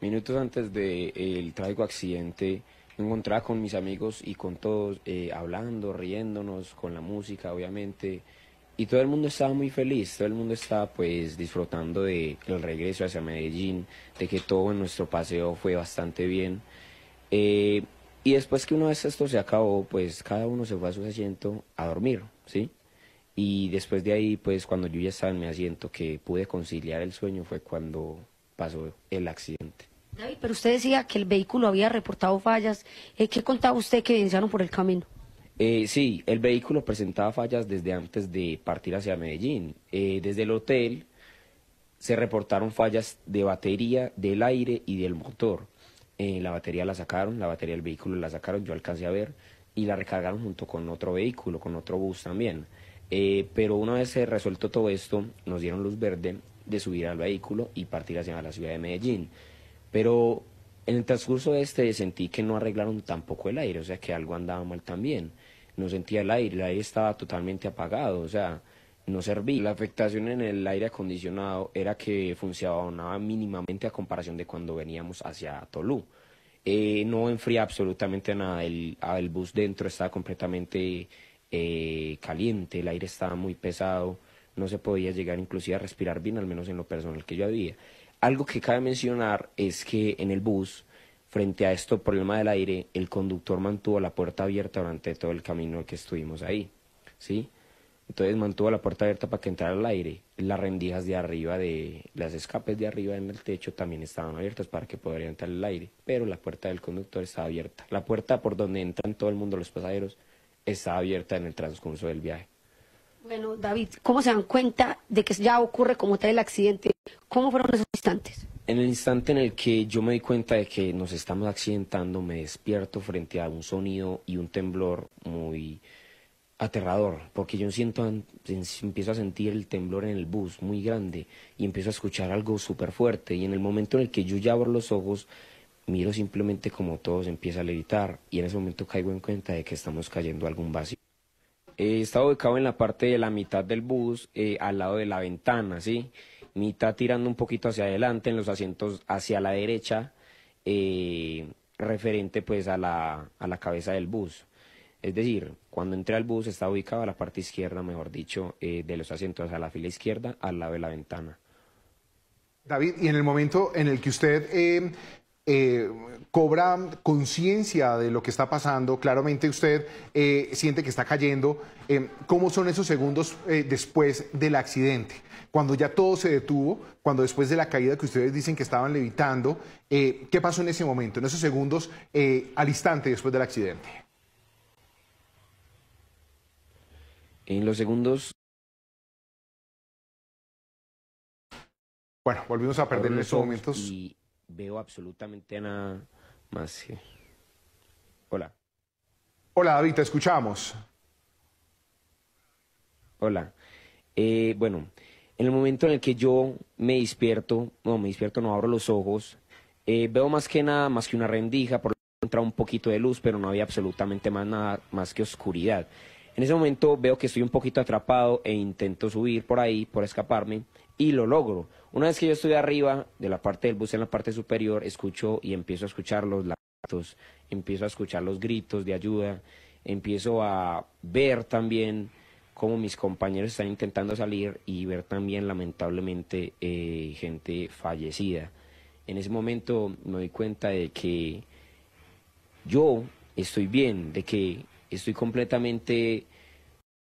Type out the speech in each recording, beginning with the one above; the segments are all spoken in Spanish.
Minutos antes del trágico accidente, me encontraba con mis amigos y con todos, hablando, riéndonos, con la música, obviamente, y todo el mundo estaba muy feliz, todo el mundo estaba pues disfrutando del regreso hacia Medellín, de que todo en nuestro paseo fue bastante bien. Eh, y después que una vez esto se acabó, pues cada uno se fue a su asiento a dormir, ¿sí? Y después de ahí, pues cuando yo ya estaba en mi asiento, que pude conciliar el sueño, fue cuando pasó el accidente. David, pero usted decía que el vehículo había reportado fallas. ¿Qué contaba usted que evidenciaron por el camino? Sí, el vehículo presentaba fallas desde antes de partir hacia Medellín. Desde el hotel se reportaron fallas de batería, del aire y del motor. La batería la sacaron, la batería del vehículo la sacaron, yo alcancé a ver, y la recargaron junto con otro vehículo, con otro bus también. Pero una vez se resuelto todo esto, nos dieron luz verde de subir al vehículo y partir hacia la ciudad de Medellín. Pero en el transcurso de este sentí que no arreglaron tampoco el aire, o sea que algo andaba mal también. No sentía el aire estaba totalmente apagado, o sea, no servía. La afectación en el aire acondicionado era que funcionaba mínimamente a comparación de cuando veníamos hacia Tolú. No enfría absolutamente nada, el bus dentro estaba completamente caliente, el aire estaba muy pesado, no se podía llegar inclusive a respirar bien, al menos en lo personal que yo había. Algo que cabe mencionar es que en el bus, frente a este problema del aire, el conductor mantuvo la puerta abierta durante todo el camino que estuvimos ahí, ¿sí? Entonces mantuvo la puerta abierta para que entrara el aire. Las rendijas de arriba, de las escapes de arriba en el techo también estaban abiertas para que pudiera entrar el aire, pero la puerta del conductor estaba abierta. La puerta por donde entran todo el mundo, los pasajeros, estaba abierta en el transcurso del viaje. Bueno, David, ¿cómo se dan cuenta de que ya ocurre como tal el accidente? ¿Cómo fueron esos instantes? En el instante en el que yo me di cuenta de que nos estamos accidentando, me despierto frente a un sonido y un temblor muy aterrador, porque yo empiezo a sentir el temblor en el bus muy grande y empiezo a escuchar algo súper fuerte, y en el momento en el que yo ya abro los ojos, miro simplemente como todo se empieza a levitar, y en ese momento caigo en cuenta de que estamos cayendo a algún vacío. Estaba ubicado en la parte de la mitad del bus, al lado de la ventana, ¿sí? Mitad tirando un poquito hacia adelante, en los asientos hacia la derecha, referente pues a la cabeza del bus. Es decir, cuando entré al bus estaba ubicado a la parte izquierda, mejor dicho, de los asientos, a la fila izquierda, al lado de la ventana. David, y en el momento en el que usted cobra conciencia de lo que está pasando, claramente usted siente que está cayendo, ¿cómo son esos segundos después del accidente? Cuando ya todo se detuvo, cuando después de la caída que ustedes dicen que estaban levitando, ¿qué pasó en ese momento, en esos segundos al instante después del accidente? En los segundos... Bueno, volvimos a perder abro en los estos ojos momentos. y veo absolutamente nada más que... Hola, Hola David, te escuchamos. hola. Bueno, en el momento en el que yo me despierto, no abro los ojos, veo más que nada, más que una rendija, por lo que entra un poquito de luz, pero no había absolutamente más nada, más que oscuridad. En ese momento veo que estoy un poquito atrapado e intento subir por ahí, por escaparme, y lo logro. Una vez que yo estoy arriba de la parte del bus, en la parte superior, escucho y empiezo a escuchar los lamentos, empiezo a escuchar los gritos de ayuda, empiezo a ver también cómo mis compañeros están intentando salir y ver también lamentablemente gente fallecida. En ese momento me doy cuenta de que yo estoy bien, de que estoy completamente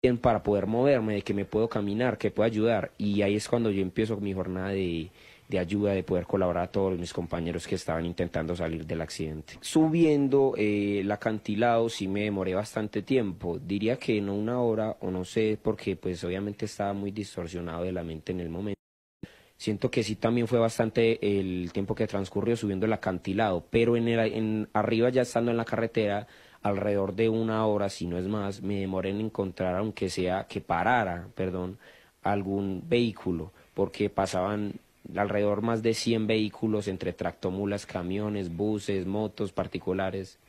bien para poder moverme, de que me puedo caminar, que puedo ayudar. Y ahí es cuando yo empiezo mi jornada de ayuda, de poder colaborar a todos mis compañeros que estaban intentando salir del accidente. Subiendo el acantilado sí me demoré bastante tiempo, diría que no una hora o no sé, porque pues obviamente estaba muy distorsionado de la mente en el momento. Siento que sí también fue bastante el tiempo que transcurrió subiendo el acantilado, pero arriba ya estando en la carretera, alrededor de una hora, si no es más, me demoré en encontrar, aunque sea que parara, perdón, algún vehículo, porque pasaban alrededor más de 100 vehículos entre tractomulas, camiones, buses, motos particulares,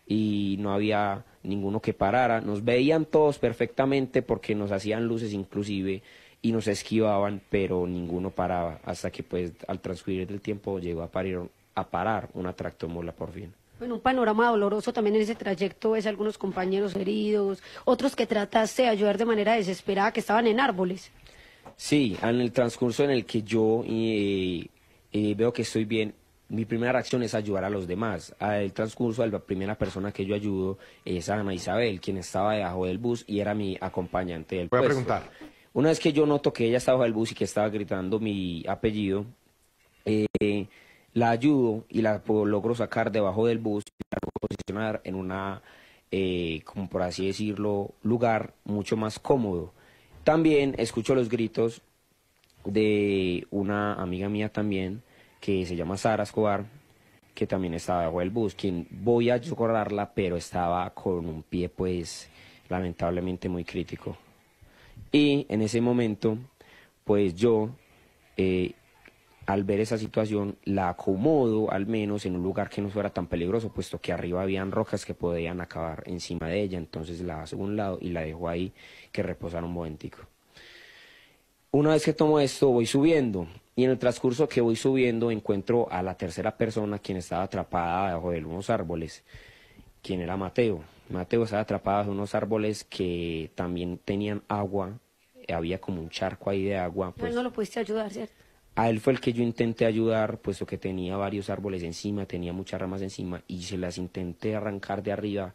y no había ninguno que parara. Nos veían todos perfectamente porque nos hacían luces inclusive y nos esquivaban, pero ninguno paraba, hasta que pues al transcurrir del tiempo llegó a a parar una tractomula por fin. Bueno, un panorama doloroso también en ese trayecto es algunos compañeros heridos, otros que trataste de ayudar de manera desesperada que estaban en árboles. Sí, en el transcurso en el que yo veo que estoy bien, mi primera reacción es ayudar a los demás. Al transcurso, la primera persona que yo ayudo es Ana Isabel, quien estaba debajo del bus y era mi acompañante del Voy a puesto. preguntar. Una vez que yo noto que ella estaba bajo del bus y que estaba gritando mi apellido, la ayudo y logro sacar debajo del bus y la logro posicionar en una, como por así decirlo, lugar mucho más cómodo. También escucho los gritos de una amiga mía también, que se llama Sara Escobar, que también estaba debajo del bus, quien voy a socorrerla, pero estaba con un pie, pues, lamentablemente muy crítico. Y en ese momento, pues yo, al ver esa situación, la acomodo al menos en un lugar que no fuera tan peligroso, puesto que arriba habían rocas que podían acabar encima de ella, entonces la hago a un lado y la dejo ahí que reposara un momentico. Una vez que tomo esto, voy subiendo, y en el transcurso que voy subiendo encuentro a la tercera persona, quien estaba atrapada debajo de unos árboles, quien era Mateo. Mateo estaba atrapado bajo unos árboles que también tenían agua, había como un charco ahí de agua. Pues no lo pudiste ayudar, ¿cierto? A él fue el que yo intenté ayudar, puesto que tenía varios árboles encima, tenía muchas ramas encima, y se las intenté arrancar de arriba,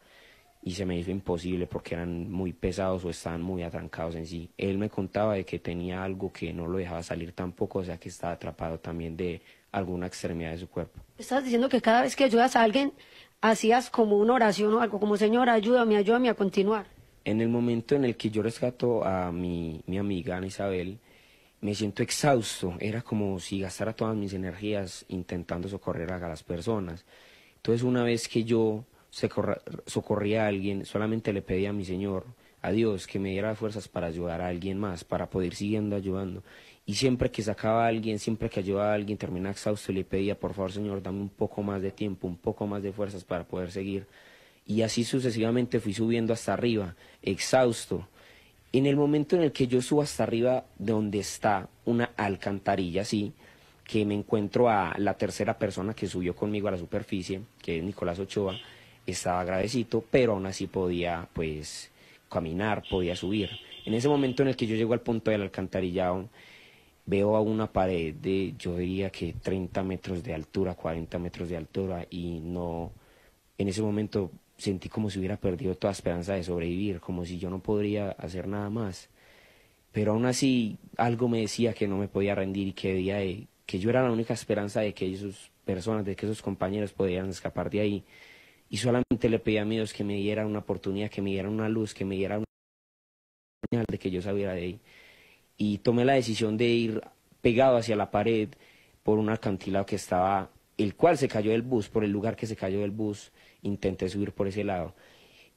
y se me hizo imposible porque eran muy pesados o estaban muy atrancados en sí. Él me contaba de que tenía algo que no lo dejaba salir tampoco, o sea que estaba atrapado también de alguna extremidad de su cuerpo. Estás diciendo que cada vez que ayudas a alguien, hacías como una oración o algo, como Señor, ayúdame a continuar. En el momento en el que yo rescato a mi amiga Ana Isabel, me siento exhausto, era como si gastara todas mis energías intentando socorrer a las personas. Entonces una vez que yo socorrí a alguien, solamente le pedí a mi Señor, a Dios, que me diera fuerzas para ayudar a alguien más, para poder siguiendo ayudando. Y siempre que sacaba a alguien, siempre que ayudaba a alguien, terminaba exhausto y le pedía, por favor, Señor, dame un poco más de tiempo, un poco más de fuerzas para poder seguir. Y así sucesivamente fui subiendo hasta arriba, exhausto. En el momento en el que yo subo hasta arriba, de donde está una alcantarilla, sí, que me encuentro a la tercera persona que subió conmigo a la superficie, que es Nicolás Ochoa, estaba gravecito, pero aún así podía, pues, caminar, podía subir. En ese momento en el que yo llego al punto del alcantarillado, veo a una pared de, yo diría que 30 metros de altura, 40 metros de altura, y no, en ese momento sentí como si hubiera perdido toda esperanza de sobrevivir, como si yo no podría hacer nada más. Pero aún así, algo me decía que no me podía rendir y que que yo era la única esperanza de que esas personas, de que esos compañeros podían escapar de ahí. Y solamente le pedí a mi Dios que me diera una oportunidad, que me diera una luz, que me diera una señal de que yo saliera de ahí. Y tomé la decisión de ir pegado hacia la pared por un acantilado que estaba, el cual se cayó del bus, por el lugar que se cayó del bus, intenté subir por ese lado.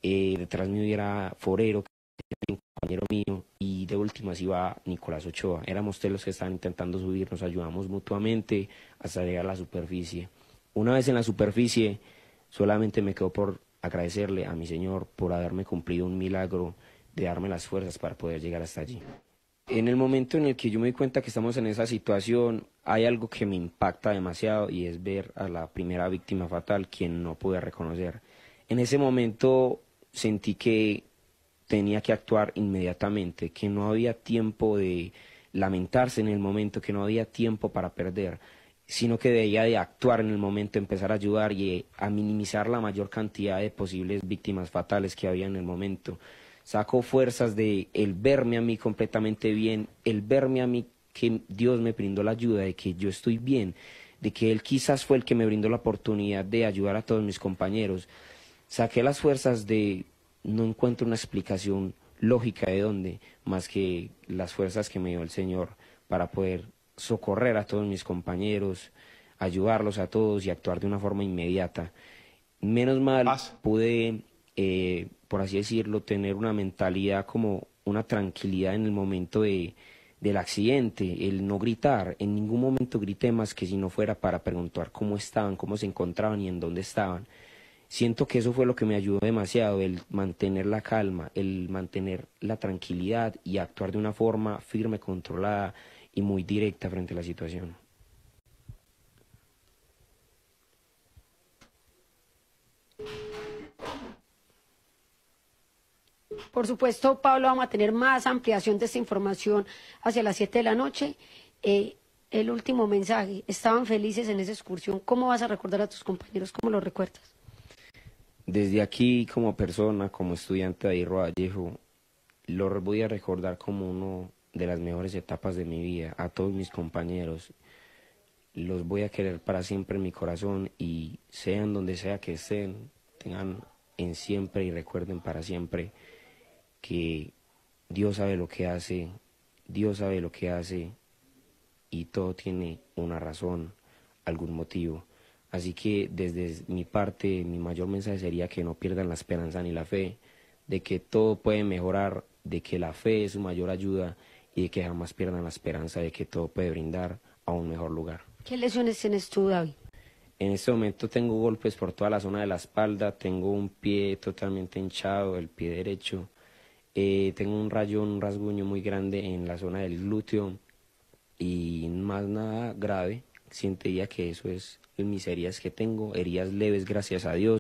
Detrás mío era Forero, que era un compañero mío, y de últimas iba Nicolás Ochoa. Éramos tres los que estaban intentando subir, nos ayudamos mutuamente hasta llegar a la superficie. Una vez en la superficie, solamente me quedo por agradecerle a mi Señor por haberme cumplido un milagro de darme las fuerzas para poder llegar hasta allí. En el momento en el que yo me doy cuenta que estamos en esa situación, hay algo que me impacta demasiado y es ver a la primera víctima fatal, quien no pude reconocer. En ese momento sentí que tenía que actuar inmediatamente, que no había tiempo de lamentarse en el momento, que no había tiempo para perder, sino que debía de actuar en el momento, empezar a ayudar y a minimizar la mayor cantidad de posibles víctimas fatales que había en el momento. Saco fuerzas de el verme a mí completamente bien, el verme a mí que Dios me brindó la ayuda, de que yo estoy bien, de que Él quizás fue el que me brindó la oportunidad de ayudar a todos mis compañeros. Saqué las fuerzas de, no encuentro una explicación lógica de dónde, más que las fuerzas que me dio el Señor para poder socorrer a todos mis compañeros, ayudarlos a todos y actuar de una forma inmediata. Menos mal pude, por así decirlo, tener una mentalidad como una tranquilidad en el momento del accidente, el no gritar. En ningún momento grité más que si no fuera para preguntar cómo estaban, cómo se encontraban y en dónde estaban. Siento que eso fue lo que me ayudó demasiado, el mantener la calma, el mantener la tranquilidad y actuar de una forma firme, controlada y muy directa frente a la situación. Por supuesto, Pablo, vamos a tener más ampliación de esta información hacia las 7 de la noche. El último mensaje, estaban felices en esa excursión. ¿Cómo vas a recordar a tus compañeros? ¿Cómo los recuerdas? Desde aquí, como persona, como estudiante de Ahirro Vallejo, lo voy a recordar como una de las mejores etapas de mi vida. A todos mis compañeros, los voy a querer para siempre en mi corazón y sean donde sea que estén, tengan en siempre y recuerden para siempre que Dios sabe lo que hace, Dios sabe lo que hace y todo tiene una razón, algún motivo. Así que desde mi parte, mi mayor mensaje sería que no pierdan la esperanza ni la fe, de que todo puede mejorar, de que la fe es su mayor ayuda y de que jamás pierdan la esperanza de que todo puede brindar a un mejor lugar. ¿Qué lesiones tienes tú, David? En este momento tengo golpes por toda la zona de la espalda, tengo un pie totalmente hinchado, el pie derecho, tengo un rayón, un rasguño muy grande en la zona del glúteo y más nada grave. Sentiría que eso es mis heridas que tengo, heridas leves gracias a Dios.